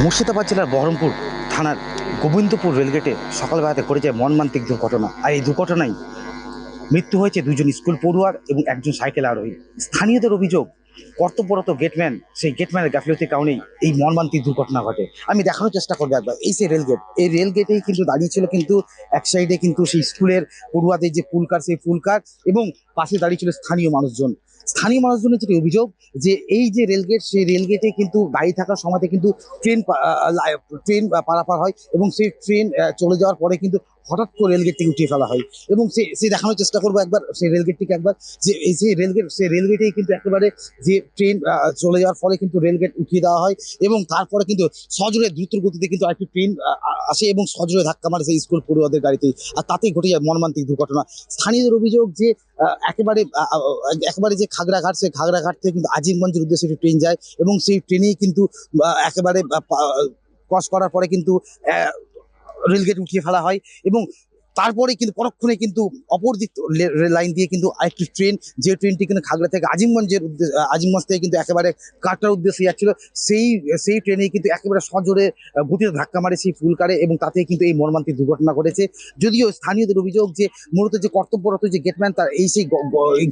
মুর্শিদাবাদ জেলার বহরমপুর থানার গোবিন্দপুর রেলগেটে সকালবেলাতে ঘটে যায় মর্মান্তিক দুর্ঘটনা। আর এই দুর্ঘটনায় মৃত্যু হয়েছে দুজন স্কুল পড়ুয়ার এবং একজন সাইকেল আরোহী। স্থানীয়দের অভিযোগ, কর্তব্যরত গেটম্যান, সেই গেটম্যানের গাফিলতির কারণেই এই মর্মান্তিক দুর্ঘটনা ঘটে। আমি দেখানোর চেষ্টা করবো একবার, এই সেই রেলগেট, এই রেলগেটেই কিন্তু দাঁড়িয়েছিল কিন্তু এক সাইডে কিন্তু সেই স্কুলের পড়ুয়াদের যে পুলকার, সেই পুলকার, এবং পাশে দাঁড়িয়েছিল স্থানীয় মানুষজন। স্থানীয় মানুষজনের যেটি অভিযোগ, যে এই যে রেলগেট, সেই রেলগেটে কিন্তু গাড়ি থাকার সময়তে কিন্তু ট্রেন পারাপার হয়, এবং সেই ট্রেন চলে যাওয়ার পরে কিন্তু হঠাৎ করে রেলগেট থেকে উঠিয়ে ফেলা হয়। এবং সে দেখানোর চেষ্টা করবো একবার সেই রেলগেটটিকে একবার, যে এই যে রেলগেট, সেই রেলগেটেই কিন্তু একেবারে যে ট্রেন চলে যাওয়ার ফলে কিন্তু রেলগেট উঠিয়ে দেওয়া হয়, এবং তারপরে কিন্তু সজোরে দ্রুত গতিতে কিন্তু আরেকটি ট্রেন আসে এবং সজোরে ধাক্কা মারে সেই স্কুল পড়ুয়াদের গাড়িতেই। আর তাতেই ঘটে যায় মর্মান্তিক দুর্ঘটনা। স্থানীয়দের অভিযোগ যে একেবারে যে খাগড়াঘাট, সেই খাগড়াঘাট থেকে কিন্তু আজিমগঞ্জের উদ্দেশ্যে একটি ট্রেন যায়, এবং সেই ট্রেনেই কিন্তু একেবারে ক্রস করার পরে কিন্তু রেলগেট উঠিয়ে ফেলা হয়। এবং তারপরে কিন্তু পরক্ষণে কিন্তু অপর দিক লাইন দিয়ে কিন্তু আরেকটি ট্রেন, যে ট্রেনটি কিন্তু খাগড়া থেকে আজিমগঞ্জ থেকে কিন্তু একেবারে কাটরার উদ্দেশ্যে যাচ্ছিল, সেই সেই ট্রেনেই কিন্তু একেবারে সজোরে গতিতে ধাক্কা মারে সেই ফুলকারে, এবং তাতে কিন্তু এই মর্মান্তিক দুর্ঘটনা ঘটেছে। যদিও স্থানীয়দের অভিযোগ যে মূলত যে কর্তব্যরত যে গেটম্যান, তার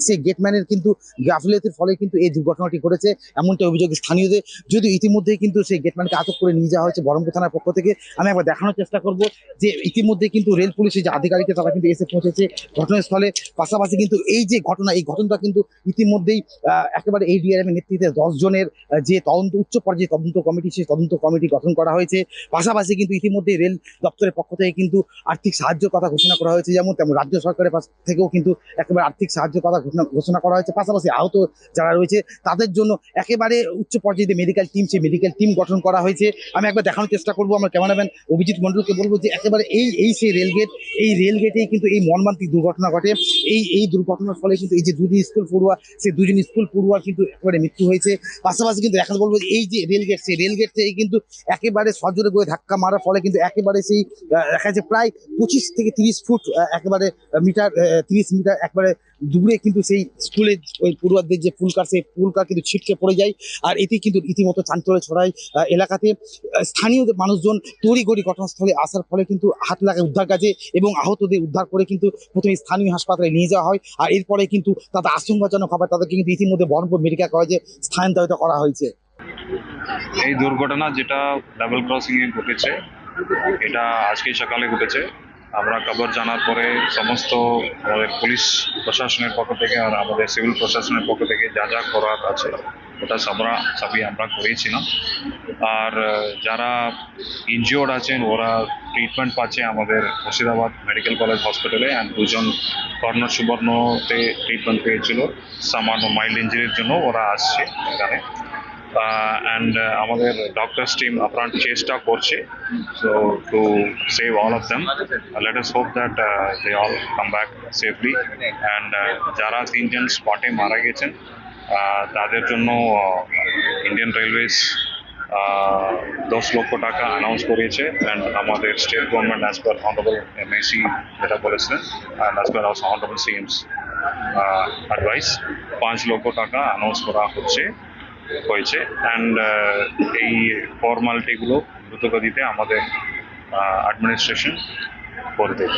সেই গেটম্যানের কিন্তু গাফিলতির ফলে কিন্তু এই দুর্ঘটনাটি ঘটেছে, এমনটা অভিযোগ স্থানীয়দের। যদিও ইতিমধ্যেই কিন্তু সেই গেটম্যানকে আটক করে নিয়ে যাওয়া হয়েছে বহরমপুর থানার পক্ষ থেকে। আমি একবার দেখানোর চেষ্টা করব যে ইতিমধ্যে কিন্তু রেল পুলিশের যে আধিকারিকরা, তারা কিন্তু এসে পৌঁছেছে ঘটনাস্থলে। পাশাপাশি কিন্তু এই যে ঘটনা, এই ঘটনাটা কিন্তু ইতিমধ্যেই একেবারে ADRM এর নেতৃত্বে 10 জনের যে উচ্চ পর্যায়ে তদন্ত কমিটি, সেই তদন্ত কমিটি গঠন করা হয়েছে। পাশাপাশি কিন্তু ইতিমধ্যে রেল দপ্তরের পক্ষ থেকে কিন্তু আর্থিক সাহায্যের কথা ঘোষণা করা হয়েছে, যেমন তেমন রাজ্য সরকারের পাশ থেকেও কিন্তু একেবারে আর্থিক সাহায্যের কথা ঘোষণা করা হয়েছে। পাশাপাশি আহত যারা রয়েছে তাদের জন্য একেবারে উচ্চ পর্যায়ে মেডিকেল টিম, সেই মেডিকেল টিম গঠন করা হয়েছে। আমি একবার দেখানোর চেষ্টা করবো, আমার ক্যামেরাম্যান অভিজিৎ মন্ডলকে বলবো যে একেবারে এই সেই রেলগেট, এই রেলগেটেই কিন্তু এই মর্মান্তিক দুর্ঘটনা ঘটে। এই দুর্ঘটনার ফলে কিন্তু এই যে দুজন স্কুল পড়ুয়া, সেই দুজন স্কুল পড়ুয়ার কিন্তু একেবারে মৃত্যু হয়েছে। পাশাপাশি কিন্তু এখন বলবো এই যে রেলগেট, সেই রেলগেট থেকে কিন্তু একেবারে সজোরে করে ধাক্কা মারার ফলে কিন্তু একেবারে সেই দেখা যাচ্ছে প্রায় 25 থেকে 30 ফুট একেবারে মিটার, 30 মিটার একবারে দূরে কিন্তু সেই স্কুলের ওই পড়ুয়াদের যে পুলকার, সেই পুলকার কিন্তু ছিটকে পড়ে যায়। আর এতে কিন্তু রীতিমতো চাঞ্চল্য ছড়ায় এলাকাতে। স্থানীয় মানুষজন তড়িঘড়ি ঘটনাস্থলে আসার ফলে কিন্তু হাত লাগায় উদ্ধার কাজে, এবং আহতদের উদ্ধার করে কিন্তু প্রথমে স্থানীয় হাসপাতালে নিয়ে যাওয়া হয়। আর এরপরে কিন্তু তাদের আশঙ্কাজনক হবে, তাদেরকে কিন্তু ইতিমধ্যে বহরমপুর মেডিকেল কলেজে স্থানান্তরিত করা হয়েছে। এই দুর্ঘটনা যেটা লেভেল ক্রসিং এ ঘটেছে, এটা আজকেই সকালে ঘটেছে। আমরা খবর জানার পরে সমস্ত আমাদের পুলিশ প্রশাসনের পক্ষ থেকে আর আমাদের সিভিল প্রশাসনের পক্ষ থেকে যা যা করার আছে ওটা সবই আমরা করেছিলাম। আর যারা ইনজিওর্ড আছেন ওরা ট্রিটমেন্ট পাচ্ছে আমাদের মুর্শিদাবাদ মেডিকেল কলেজ হসপিটালে, অ্যান্ড দুজন কর্নার সুবর্ণতে ট্রিটমেন্ট পেয়েছিল সামান্য মাইল্ড ইঞ্জুরির জন্য, ওরা আসছে এখানে। And আমাদের ডক্টরস টিম আপ্রাণ চেষ্টা করছে so to save all of them. Let us hope that they all come back safely. And যারা তিনজন স্পটে মারা গেছেন তাদের জন্য ইন্ডিয়ান রেলওয়েজ 10 লক্ষ টাকা অ্যানাউন্স করেছে, অ্যান্ড আমাদের state government as per honourable MAC যেটা বলেছিলেন, and as per also honourable CM's advice 5 লক্ষ টাকা অ্যানাউন্স করা হয়েছে। অ্যান্ড এই ফর্মালিটিগুলো দ্রুতগতিতে আমাদের অ্যাডমিনিস্ট্রেশন করে দেবে।